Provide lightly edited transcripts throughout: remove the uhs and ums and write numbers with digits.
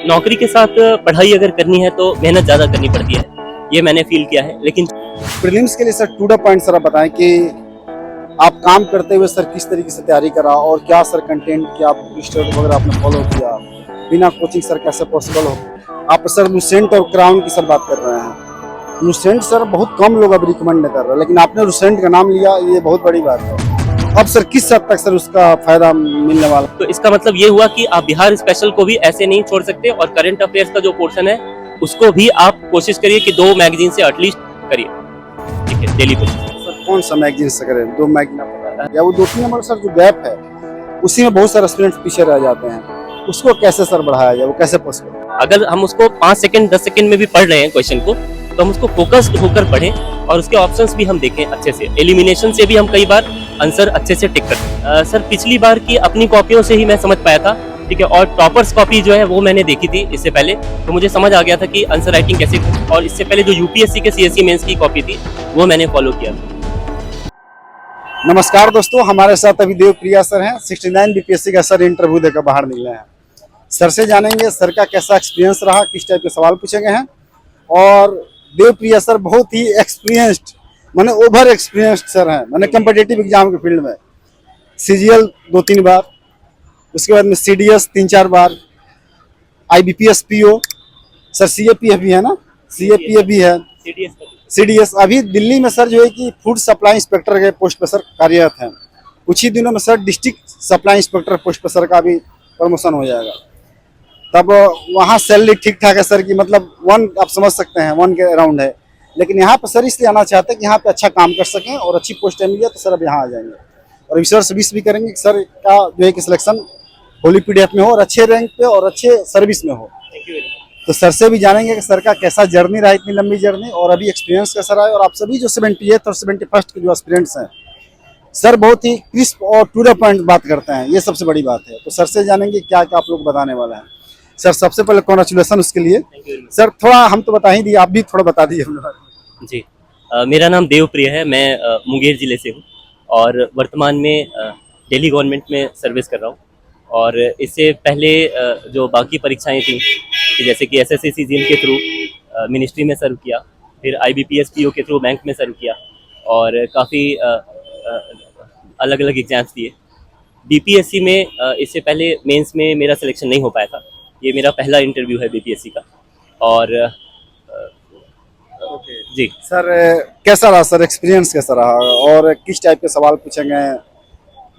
नौकरी के साथ पढ़ाई अगर करनी है तो मेहनत ज़्यादा करनी पड़ती है, ये मैंने फील किया है। लेकिन प्रीलिम्स के लिए sir to the point sir आप बताएं कि आप काम करते हुए सर किस तरीके से तैयारी करा और क्या सर कंटेंट क्या स्टडी वगैरह आपने फॉलो किया, बिना कोचिंग सर कैसे पॉसिबल हो। आप सर लुसेंट और क्राउन की सर बात कर रहे हैं। लुसेंट सर बहुत कम लोग अब रिकमेंड कर रहे हैं, लेकिन आपने लुसेंट का नाम लिया, ये बहुत बड़ी बात है। अब सर किस हद तक सर उसका फायदा मिलने वाला। तो इसका मतलब ये हुआ कि आप बिहार स्पेशल को भी ऐसे नहीं छोड़ सकते और करंट अफेयर्स का जो पोर्शन है उसको भी आप कोशिश करिए कि 2 मैगजीन से एटलीस्ट करिए, ठीक है, डेली बेसिस। सर कौन सा मैगजीन से करें, 2 मैगजीन आप बता रहे हैं, या वो 2-3 नंबर सर जो गैप है उसी में बहुत सारे स्टूडेंट्स पीछे रह जाते हैं, उसको कैसे सर बढ़ाया जाए, वो कैसे पॉसिबल। अगर हम उसको 5 सेकंड 10 सेकंड में भी पढ़ रहे हैं क्वेश्चन को, तो हम उसको फोकस्ड होकर पढ़ें और उसके ऑप्शंस भी हम देखें अच्छे से। एलिमिनेशन से भी हम कई बार आंसर अच्छे से टिक करते। सर पिछली बार की अपनी कॉपियों से ही मैं समझ पाया था, ठीक है, और टॉपर्स कॉपी जो है वो मैंने देखी थी इससे पहले, तो मुझे समझ आ गया था कि आंसर राइटिंग कैसे। और इससे पहले जो यूपीएससी के सीएससी मेंस की कॉपी थी वो मैंने फॉलो किया था। नमस्कार दोस्तों, हमारे साथ अभी देवप्रिया सर हैं। 69 बीपीएससी का सर इंटरव्यू देकर बाहर निकले हैं। सर से जानेंगे सर का कैसा एक्सपीरियंस रहा, किस टाइप के सवाल पूछे गए हैं। और देवप्रिया सर बहुत ही एक्सपीरियंस्ड, माने ओवर एक्सपीरियंस्ड सर हैं, माने कम्पिटेटिव एग्जाम के फील्ड में। सीजीएल 2-3 बार, उसके बाद में सीडीएस 3-4 बार, आईबीपीएस पीओ, सर सीएपीएफ भी है ना, सीएपीएफ भी है, सीडीएस। अभी दिल्ली में सर जो है कि फूड सप्लाई इंस्पेक्टर के पोस्ट पर सर कार्यरत हैं। कुछ ही दिनों में sir district supply inspector post पर सर का भी प्रमोशन हो जाएगा। तब वहाँ सैलरी ठीक ठाक है सर की, मतलब 1 आप समझ सकते हैं 1 के अराउंड है। लेकिन यहाँ पर सर इसलिए आना चाहते हैं कि यहाँ पे अच्छा काम कर सकें और अच्छी पोस्ट मिल जाए, तो सर अब यहाँ आ जाएंगे। और सर सर्विस भी करेंगे कि सर का जो है कि सिलेक्शन होली पीडीएफ में हो और अच्छे रैंक पे और अच्छे सर्विस में हो। तो सर से भी जानेंगे कि सर का कैसा जर्नी रहा, इतनी लंबी जर्नी, और अभी एक्सपीरियंस कैसा रहा है। और आप सभी जो 78th और 71st के जो एस्पिरेंट्स हैं, सर बहुत ही क्रिस्प और टू द पॉइंट बात करते हैं, ये सबसे बड़ी बात है। तो सर से जानेंगे क्या क्या आप लोग बताने वाले हैं। सर सबसे पहले कॉन्ग्रेचुलेसन उसके लिए। सर थोड़ा हम तो बता ही दिए, आप भी थोड़ा बता दीजिए। जी, मेरा नाम देवप्रिय है, मैं मुंगेर ज़िले से हूँ और वर्तमान में दिल्ली गवर्नमेंट में सर्विस कर रहा हूँ। और इससे पहले जो बाकी परीक्षाएं थी, कि जैसे कि एसएससी सीजीएल के थ्रू मिनिस्ट्री में सर्व किया, फिर आईबीपीएस पीओ के थ्रू बैंक में सर्व किया और काफ़ी अलग अलग एग्जाम्स दिए। बीपीएससी में इससे पहले मेंस में मेरा सिलेक्शन नहीं हो पाया था, ये मेरा पहला इंटरव्यू है बीपीएससी का। और जी सर कैसा रहा सर, एक्सपीरियंस कैसा रहा और किस टाइप के सवाल पूछे गए,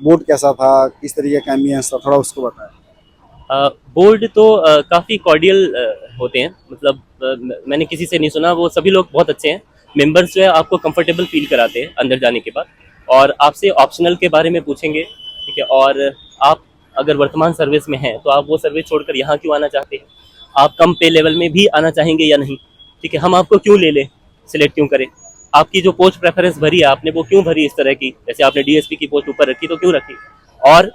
बोर्ड कैसा था, किस तरीके का एम्बियंस था, थोड़ा उसको बताएं। बोर्ड तो काफ़ी कॉर्डियल होते हैं, मतलब मैंने किसी से नहीं सुना, वो सभी लोग बहुत अच्छे हैं। मेंबर्स जो है आपको कंफर्टेबल फील कराते हैं अंदर जाने के बाद, और आपसे ऑप्शनल के बारे में पूछेंगे, ठीक है। और आप अगर वर्तमान सर्विस में हैं तो आप वो सर्विस छोड़कर यहाँ क्यों आना चाहते हैं, आप कम पे लेवल में भी आना चाहेंगे या नहीं, ठीक है, हम आपको क्यों ले लें, सिलेक्ट क्यों करें, आपकी जो पोस्ट प्रेफरेंस भरी है आपने वो क्यों भरी इस तरह की, जैसे आपने डीएसपी की पोस्ट ऊपर रखी तो क्यों रखी, और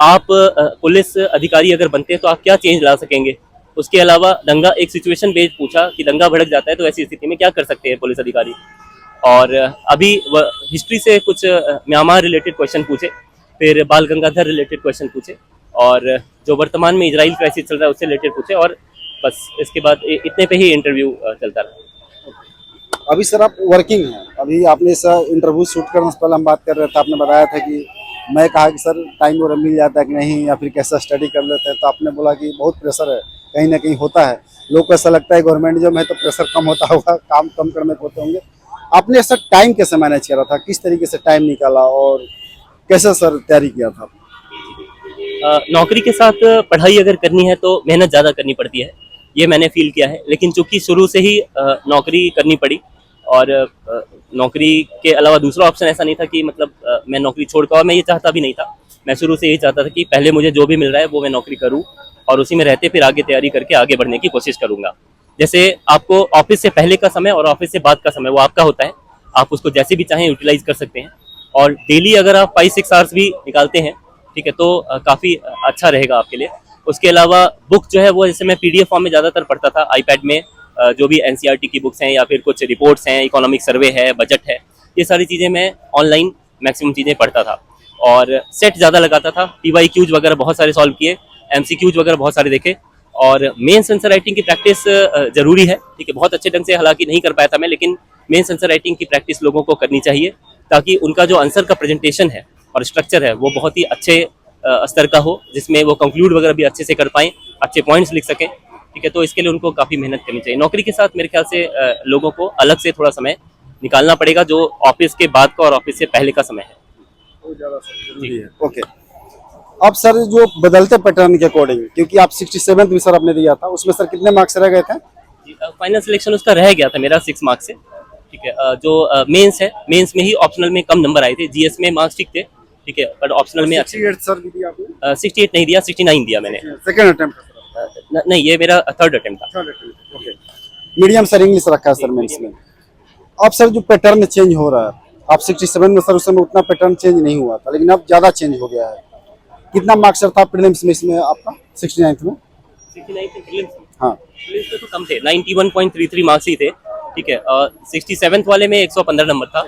आप पुलिस अधिकारी अगर बनते हैं तो आप क्या चेंज ला सकेंगे। उसके अलावा दंगा, एक सिचुएशन बेस्ड पूछा कि दंगा भड़क जाता है तो ऐसी स्थिति में क्या कर सकते हैं पुलिस अधिकारी। और अभी हिस्ट्री से कुछ म्यांमार रिलेटेड क्वेश्चन पूछे, फिर बाल गंगाधर रिलेटेड क्वेश्चन पूछे, और जो वर्तमान में इजराइल क्राइसिस चल रहा है उससे रिलेटेड पूछे, और बस इसके बाद इतने पे ही इंटरव्यू चलता रहा। अभी सर आप वर्किंग हैं, अभी आपने सर इंटरव्यू शूट करने से पहले हम बात कर रहे थे, आपने बताया था कि मैं कहा कि सर टाइम वगैरह मिल जाता है कि नहीं, या फिर कैसा स्टडी कर लेते हैं, तो आपने बोला कि बहुत प्रेशर है, कहीं ना कहीं होता है, लोग को ऐसा लगता है गवर्नमेंट जॉब में तो प्रेशर कम होता होगा, काम कम करने को होते होंगे। आपने सर टाइम कैसे मैनेज करा था, किस तरीके से टाइम निकाला और कैसे सर तैयारी किया था। नौकरी के साथ पढ़ाई अगर करनी है तो मेहनत ज़्यादा करनी पड़ती है, ये मैंने फील किया है। लेकिन चूंकि शुरू से ही नौकरी करनी पड़ी, और नौकरी के अलावा दूसरा ऑप्शन ऐसा नहीं था कि मतलब मैं नौकरी छोड़ कर, और मैं ये चाहता भी नहीं था। मैं शुरू से यही चाहता था कि पहले मुझे जो भी मिल रहा है वो मैं नौकरी करूं और उसी में रहते फिर आगे तैयारी करके आगे बढ़ने की कोशिश करूंगा। जैसे आपको ऑफिस से पहले का समय और ऑफिस से बाद का समय वो आपका होता है, आप उसको जैसे भी चाहें यूटिलाइज कर सकते हैं। और डेली अगर आप 5-6 आवर्स भी निकालते हैं, ठीक है, तो काफ़ी अच्छा रहेगा आपके लिए। उसके अलावा बुक जो है वो, जैसे मैं पीडीएफ फॉर्म में ज़्यादातर पढ़ता था, आईपैड में जो भी एनसीईआरटी की बुक्स हैं या फिर कुछ रिपोर्ट्स हैं, इकोनॉमिक सर्वे है, बजट है, ये सारी चीज़ें मैं ऑनलाइन मैक्सिमम चीज़ें पढ़ता था। और सेट ज़्यादा लगाता था, पीवाईक्यूज वगैरह बहुत सारे सॉल्व किए, एमसीक्यूज वगैरह बहुत सारे देखे, और मेंस आंसर राइटिंग की प्रैक्टिस जरूरी है, ठीक है। बहुत अच्छे ढंग से हालांकि नहीं कर पाया था मैं, लेकिन मेंस आंसर राइटिंग की प्रैक्टिस लोगों को करनी चाहिए, ताकि उनका जो आंसर का प्रेजेंटेशन है और स्ट्रक्चर है वो बहुत ही अच्छे स्तर का हो, जिसमें वो कंक्लूड वगैरह भी अच्छे से कर पाएं, अच्छे पॉइंट्स लिख सकें, ठीक है। तो इसके लिए उनको काफ़ी मेहनत करनी चाहिए। नौकरी के साथ मेरे ख्याल से लोगों को अलग से थोड़ा समय निकालना पड़ेगा, जो ऑफिस के बाद का और ऑफिस से पहले का समय है। ओके। अब सर जो बदलते पैटर्न के अकॉर्डिंग, क्योंकि आप 67 भी सर आपने दिया था, उसमें सर कितने मार्क्स रह गए थे? फाइनल सिलेक्शन उसका रह गया था मेरा 6 मार्क्स से, ठीक है। जो मेंस है, मेंस में ही ऑप्शनल में कम नंबर आए थे, जीएस में मार्क्स ठीक थे, ठीक है, पर ऑप्शनल में 68 सर भी दिया आपने? 68 नहीं दिया, 69 दिया मैंने। Second attempt? नहीं, ये मेरा थर्ड अटेम्प्ट था। ओके। मीडियम सर इंग्लिश रखा है सर मेंस में। अब सर जो पैटर्न चेंज हो रहा है, आप 67 में सर उस समय उतना पैटर्न चेंज नहीं हुआ था, लेकिन अब ज्यादा चेंज हो गया है। कितना मार्क्स सर था प्रीलिम्स में इसमें आपका 69th में? 69 थे प्रीलिम्स में। हाँ, प्रीलिम्स में तो कम थे, 91.33 मार्क्स ही थे, ठीक है। 67th वाले में 115 नंबर था,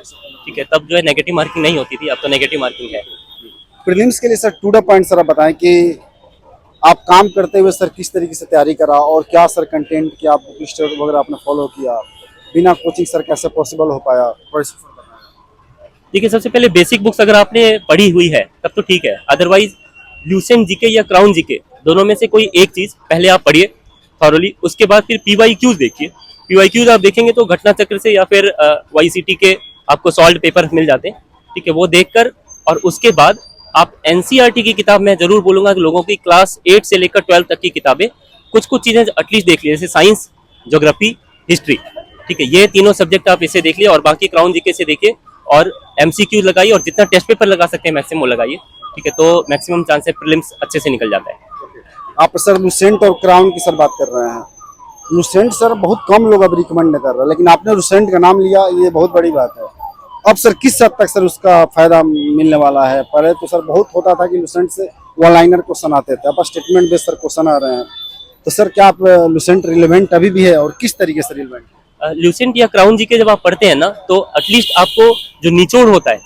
ठीक है। तब जो है नेगेटिव मार्किंग नहीं होती थी, अब तो नेगेटिव मार्किंग है। प्रीलिम्स के लिए sir to the point sir आप बताएं कि आप काम करते हुए सर किस तरीके से तैयारी करा, और क्या सर कंटेंट क्या आप बुक स्टोर वगैरह आपने फॉलो किया, बिना कोचिंग सर कैसे पॉसिबल हो पाया? देखिए, सबसे पहले बेसिक बुक्स अगर आपने पढ़ी हुई है तब तो ठीक है, अदरवाइज ल्यूसेंट जीके या क्राउन जीके दोनों में से कोई एक चीज पहले आप पढ़िए थॉरली, उसके बाद फिर पीवाईक्यूज देखिए। पीवाईक्यूज आप देखेंगे तो घटना चक्र से या फिर वाईसीटी के आपको सॉल्व पेपर मिल जाते हैं, ठीक है, वो देखकर, और उसके बाद आप एनसीईआरटी की किताब मैं जरूर बोलूंगा कि लोगों की क्लास 8 से लेकर 12 तक की किताबें कुछ चीजें एटलीस्ट देख लीजिए, जैसे साइंस, ज्योग्राफी, हिस्ट्री, ठीक है। ये तीनों सब्जेक्ट आप इसे देख लिए, और बाकी क्राउन जीके से देखिए, और एमसीक्यू लगाइए, और जितना टेस्ट पेपर लगा सकते हैं मैक्सिमम वो लगाइए, ठीक है। तो मैक्सिमम चांस है प्रीलिम्स अच्छे से निकल जाता है। आप सर लुसेंट और क्राउन की सर बात कर रहे हैं। लुसेंट सर बहुत कम लोग अब रिकमेंड कर रहे हैं, लेकिन आपने लुसेंट का नाम लिया, ये बहुत बड़ी बात है। अब सर किस हद तक सर उसका फायदा मिलने वाला है? पहले तो सर बहुत होता था कि लुसेंट से वन लाइनर क्वेश्चन आते थे, अब स्टेटमेंट बेस्ड सर क्वेश्चन आ रहे हैं, तो सर क्या आप लुसेंट रिलेवेंट अभी भी है, और किस तरीके से रिलेवेंट? ल्यूसेंट या क्राउन जीके जब आप पढ़ते हैं ना, तो एटलीस्ट आपको जो निचोड़ होता है,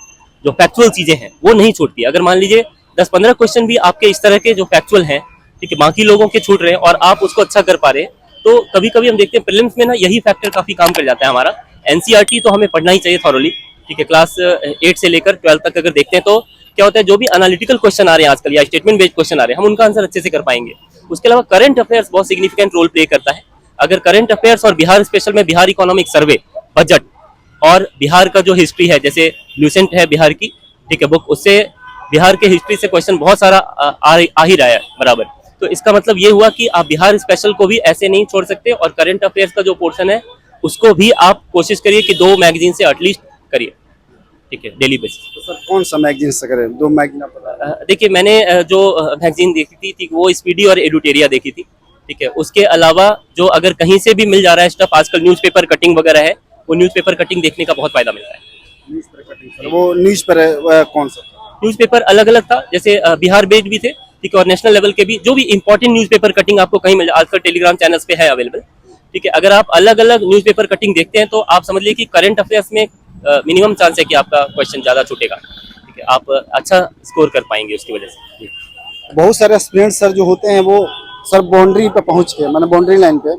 जो फैक्चुअल चीजें हैं वो नहीं छूटती। अगर मान लीजिए 10-15 क्वेश्चन भी आपके इस तरह के जो फैक्चुअल हैं, ठीक है, बाकी लोगों के छूट रहे हैं और आप उसको अच्छा कर पा रहे हैं, तो कभी कभी हम देखते हैं प्रीलिम्स में ना यही फैक्टर काफी काम कर जाता है हमारा। एनसीईआरटी तो हमें पढ़ना ही चाहिए थॉरली, ठीक है। क्लास 8 से लेकर 12 तक अगर देखते हैं तो क्या होता है, जो भी एनालिटिकल क्वेश्चन आ रहे हैं आजकल या स्टेटमेंट बेस्ड क्वेश्चन आ रहे हैं, हम उनका आंसर अच्छे से कर पाएंगे। उसके अलावा करंट अफेयर्स बहुत सिग्निफिकेंट रोल प्ले करता है। अगर करंट अफेयर्स और बिहार स्पेशल में बिहार इकोनॉमिक सर्वे, बजट और बिहार का जो हिस्ट्री है, जैसे ल्यूसेंट है बिहार की, ठीक है, बुक, उससे बिहार के हिस्ट्री से क्वेश्चन बहुत सारा आ ही रहा है बराबर। तो इसका मतलब ये हुआ कि आप बिहार स्पेशल को भी ऐसे नहीं छोड़ सकते, और करंट अफेयर्स का जो पोर्शन है उसको भी आप कोशिश करिए कि 2 मैगजीन से एटलीस्ट करिए, ठीक है, डेली बेसिस। तो सर कौन सा मैगजीन से करें? 2 मैगजीन आप बता। देखिए, मैंने जो मैगजीन देखी थी वो स्पीडी और एडुटेरिया देखी थी, ठीक है। उसके अलावा जो अगर कहीं से भी मिल जा रहा है स्टफ, आजकल न्यूज़पेपर कटिंग वगैरह है, वो न्यूज़पेपर कटिंग देखने का बहुत फायदा मिल रहा है। वो न्यूज पर कौन सा? न्यूज़पेपर अलग अलग था, जैसे बिहार बेस्ड भी थे, ठीक है, और नेशनल लेवल के भी, जो भी इंपॉर्टेंट न्यूज़पेपर कटिंग आपको कहीं मिल जाए, आजकल टेलीग्राम चैनल्स पे है अवेलेबल, ठीक है। अगर आप अलग अलग न्यूज़पेपर कटिंग देखते हैं तो आप समझ लीजिए कि करंट अफेयर्स में मिनिमम चांस है कि आपका क्वेश्चन ज्यादा छूटेगा, ठीक है, आप अच्छा स्कोर कर पाएंगे उसकी वजह से। बहुत सारे स्टूडेंट सर जो होते हैं वो सर बाउंड्री पे पहुंच के, मैंने बाउंड्री लाइन पे,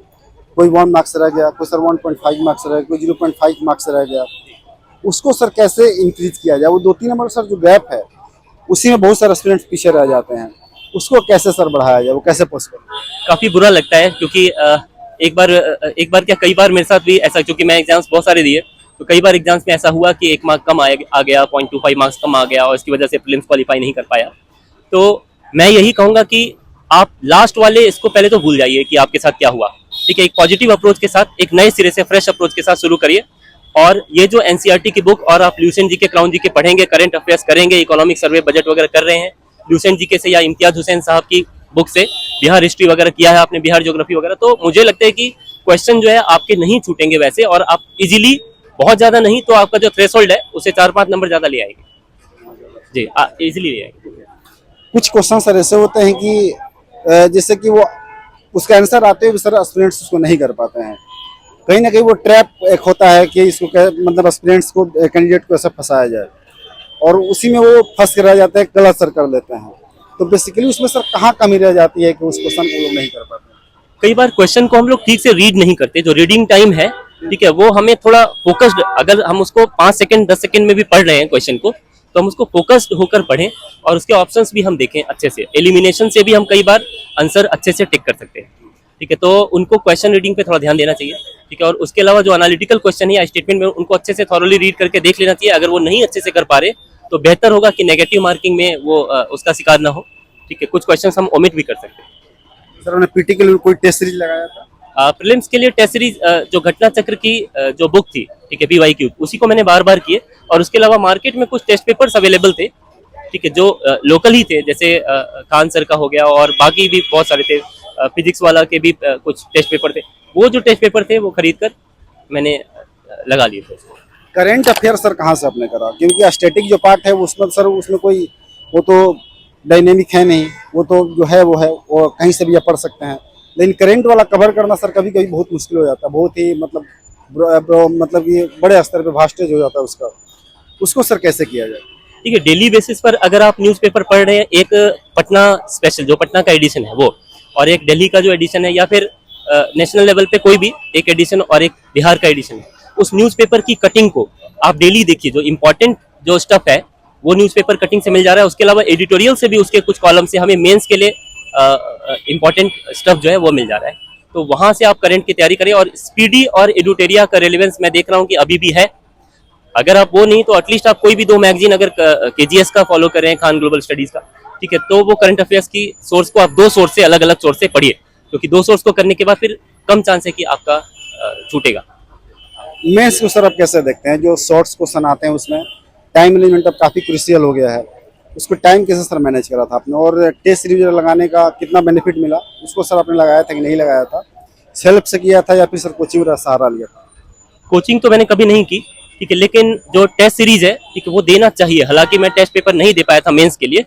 कोई 1 मार्क्स रह गया, कोई सर 1.5 मार्क्स रह गया, कोई 0.5 मार्क्स रह गया, उसको सर कैसे इंक्रीज किया जाए? वो 2-3 नंबर सर जो गैप है उसी में बहुत सारे स्टूडेंट्स पीछे रह जाते हैं, उसको कैसे सर बढ़ाया जाए, वो कैसे पॉसिबल? काफी बुरा लगता है, क्योंकि एक बार क्या, कई बार मेरे साथ भी ऐसा, क्योंकि मैं एग्जाम्स बहुत सारे दिए, तो कई बार एग्जाम्स में ऐसा हुआ कि 1 मार्क कम आ गया, 0.25 मार्क्स कम आ गया, और इसकी वजह से प्रीलिम्स क्वालिफाई नहीं कर पाया। तो मैं यही कहूंगा कि आप लास्ट वाले इसको पहले तो भूल जाइए कि आपके साथ क्या हुआ, ठीक है। एक पॉजिटिव अप्रोच के साथ, एक नए सिरे से फ्रेश अप्रोच के साथ शुरू करिए, और ये जो एनसीईआरटी की बुक, और आप ल्यूसेंट जी के, क्राउन जी के पढ़ेंगे, करंट अफेयर्स करेंगे, इकोनॉमिक सर्वे, बजट वगैरह कर रहे हैं ल्यूसेंट जी के से, या इम्तियाज हुसैन साहब की बुक से बिहार हिस्ट्री वगैरह किया है आपने, बिहार ज्योग्राफी वगैरह, तो मुझे लगता है कि क्वेश्चन जो है आपके नहीं छूटेंगे वैसे, और आप इजीली, बहुत ज्यादा नहीं तो आपका जो थ्रेशोल्ड है उससे 4-5 नंबर ज्यादा ले आएंगे जी, इजीली ले आएंगे। कुछ क्वेश्चन सर ऐसे होते हैं कि जैसे कि वो उसका आंसर आते हुए सर स्टूडेंट्स उसको नहीं कर पाते हैं, कहीं ना कहीं वो ट्रैप एक होता है कि इसको मतलब स्टूडेंट्स को, कैंडिडेट को ऐसा फंसाया जाए, और उसी में वो फंस कर रह जाते हैं, गलत सर कर लेते हैं। तो बेसिकली उसमें सर कहाँ कमी रह जाती है कि उस क्वेश्चन को लोग नहीं कर पाते? कई बार क्वेश्चन को हम लोग ठीक से रीड नहीं करते, जो रीडिंग टाइम है, ठीक है, वो हमें थोड़ा फोकस्ड, अगर हम उसको 5 सेकंड 10 सेकंड में भी पढ़ रहे हैं क्वेश्चन को, तो हम उसको फोकस्ड होकर पढ़ें और उसके ऑप्शंस भी हम देखें अच्छे से। एलिमिनेशन से भी हम कई बार आंसर अच्छे से टिक कर सकते हैं, ठीक है। तो उनको क्वेश्चन रीडिंग पे थोड़ा ध्यान देना चाहिए, ठीक है। और उसके अलावा जो एनालिटिकल क्वेश्चन है या स्टेटमेंट में, उनको अच्छे से थॉरोली रीड करके देख लेना चाहिए। अगर वो नहीं अच्छे से कर पा रहे तो बेहतर होगा कि नेगेटिव मार्किंग में वो उसका शिकार ना हो, ठीक है। कुछ क्वेश्चन हम ओमिट भी कर सकते हैं। सर, उन्होंने पीटी के लिए कोई टेस्ट सीरीज लगाया था? प्रीलिम्स के लिए टेस्ट सीरीज जो घटना चक्र की जो बुक थी, ठीक है, PYQ, उसी को मैंने बार बार किए। और उसके अलावा मार्केट में कुछ टेस्ट पेपर्स अवेलेबल थे, ठीक है, जो लोकल ही थे, जैसे खान सर का हो गया और बाकी भी बहुत सारे थे। फिजिक्स वाला के भी कुछ टेस्ट पेपर थे। वो जो टेस्ट पेपर थे वो खरीद कर मैंने लगा लिए थे। करेंट अफेयर सर कहाँ से आपने करा? क्योंकि स्टैटिक जो पार्ट है उसमें सर, उसमें कोई वो तो डायनेमिक है नहीं, वो तो जो है वो कहीं से भी आप पढ़ सकते हैं। लेकिन करेंट वाला कवर करना सर कभी कभी बहुत मुश्किल हो जाता है, बहुत ही मतलब ये बड़े स्तर पे भास्टेज हो जाता है उसका। उसको सर कैसे किया जाए? ठीक है, डेली बेसिस पर अगर आप न्यूज़पेपर पढ़ रहे हैं, एक पटना स्पेशल जो पटना का एडिशन है वो, और एक दिल्ली का जो एडिशन है, या फिर नेशनल लेवल पे कोई भी एक एडिशन और एक बिहार का एडिशन है, उस न्यूज़पेपर की कटिंग को आप डेली देखिए। जो इम्पोर्टेंट जो स्टफ है वो न्यूज़पेपर कटिंग से मिल जा रहा है। उसके अलावा एडिटोरियल से भी, उसके कुछ कॉलम से हमें मेंस के लिए इम्पोर्टेंट स्टफ जो है वो मिल जा रहा है। तो वहां से आप करंट की तैयारी करें। और स्पीडी और एडिटोरिया का रेलेवेंस मैं देख रहा हूँ कि अभी भी है। अगर आप वो नहीं तो एटलीस्ट आप कोई भी 2 मैगजीन, अगर KGS का फॉलो कर रहे हैं, खान ग्लोबल स्टडीज का, ठीक है, तो वो करंट अफेयर्स की सोर्स को आप 2 सोर्स से, अलग अलग सोर्स से पढ़िए, क्योंकि 2 सोर्स को करने के बाद फिर कम चांस है कि आपका छूटेगा। मेंस को सर आप कैसे देखते हैं? जो शॉर्ट्स क्वेश्चन आते हैं उसमें टाइम मैनेजमेंट अब काफ़ी क्रूशियल हो गया है, उसको टाइम कैसे सर मैनेज करा था आपने? और टेस्ट सीरीज लगाने का कितना बेनिफिट मिला, उसको सर आपने लगाया था कि नहीं लगाया था? सेल्फ से किया था या फिर सर कोचिंग का सहारा लिया था? कोचिंग तो मैंने कभी नहीं की, ठीक है, लेकिन जो टेस्ट सीरीज है, ठीक है, वो देना चाहिए। हालांकि मैं टेस्ट पेपर नहीं दे पाया था मेंस के लिए,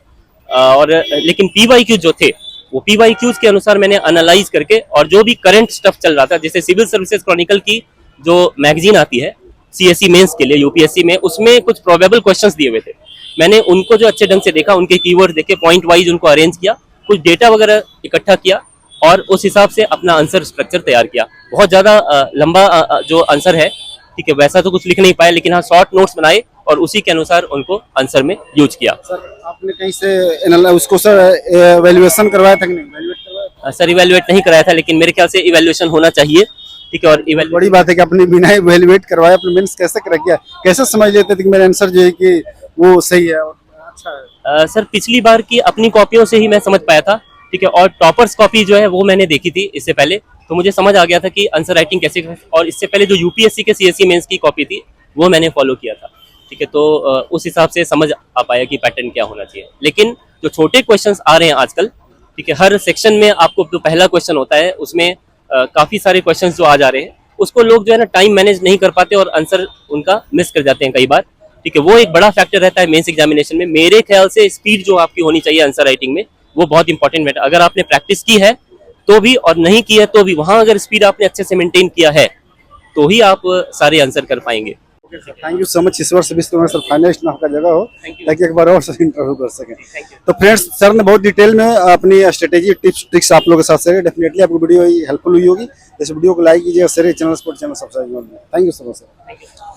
और लेकिन PYQ जो थे, वो PYQs के अनुसार मैंने एनालाइज करके, और जो भी करंट स्टफ चल रहा था, जैसे सिविल सर्विसेज क्रॉनिकल की जो मैगजीन आती है CSE मेंस के लिए, UPSC में, उसमें कुछ प्रोबेबल क्वेश्चंस दिए हुए थे। मैंने उनको जो अच्छे ढंग से देखा, उनके कीवर्ड देखे, पॉइंट वाइज उनको अरेंज किया, कुछ डेटा वगैरह इकट्ठा किया, और उस हिसाब से अपना आंसर स्ट्रक्चर तैयार किया। बहुत ज़्यादा लंबा जो आंसर है, ठीक है, वैसा तो कुछ लिख नहीं पाए, लेकिन हाँ, शॉर्ट नोट्स बनाए और उसी के अनुसार उनको आंसर में यूज किया। सर आपने कहीं से उसको सर वैल्यूएशन करवाया था कि नहीं? वैल्यूएट करवाया था? सर इवेल्युएट नहीं कराया था, लेकिन मेरे ख्याल से इवेल्युएशन होना चाहिए, ठीक है। और बड़ी बात है कि अपने बिना इवैल्यूएट करवाए अपने मेंस कैसे कर किया? कैसे समझ लेते थे कि मेरा आंसर जो है कि वो सही है और अच्छा है? सर पिछली बार की अपनी कॉपियों से ही मैं समझ पाया था, ठीक है। और टॉपर्स कॉपी जो है वो मैंने देखी थी इससे पहले, तो मुझे समझ आ गया था कि आंसर राइटिंग कैसे। और इससे पहले जो UPSC के CSE मेंस की कॉपी थी वो मैंने फॉलो किया था, ठीक है। तो उस हिसाब से समझ आ पाया कि पैटर्न क्या होना चाहिए। लेकिन जो छोटे क्वेश्चंस आ रहे हैं आजकल, ठीक है, हर सेक्शन में आपको जो पहला क्वेश्चन होता है उसमें काफ़ी सारे क्वेश्चंस जो आ जा रहे हैं, उसको लोग जो है ना टाइम मैनेज नहीं कर पाते और आंसर उनका मिस कर जाते हैं कई बार, ठीक है। वो एक बड़ा फैक्टर रहता है मेंस एग्जामिनेशन में। मेरे ख्याल से स्पीड जो आपकी होनी चाहिए आंसर राइटिंग में, वो बहुत इंपॉर्टेंट मैटर। अगर आपने प्रैक्टिस की है तो भी, और नहीं की है तो भी, वहां अगर स्पीड आपने अच्छे से मेंटेन किया है तो ही आप सारे आंसर कर पाएंगे। Thank you so much. इस वर्ष विश्व में सर फाइनलिस्ट में आपका जगह हो, ताकि एक बार और सर इंटरव्यू कर सकें। तो फ्रेंड्स, सर ने बहुत डिटेल में अपनी स्ट्रेटेजी टिप्स ट्रिक्स आप लोगों के साथ शेयर। डेफिनेटली आपको वीडियो हेल्पफुल हुई होगी। इस वीडियो को लाइक कीजिए, share, channel subscribe. Thank you so much sir.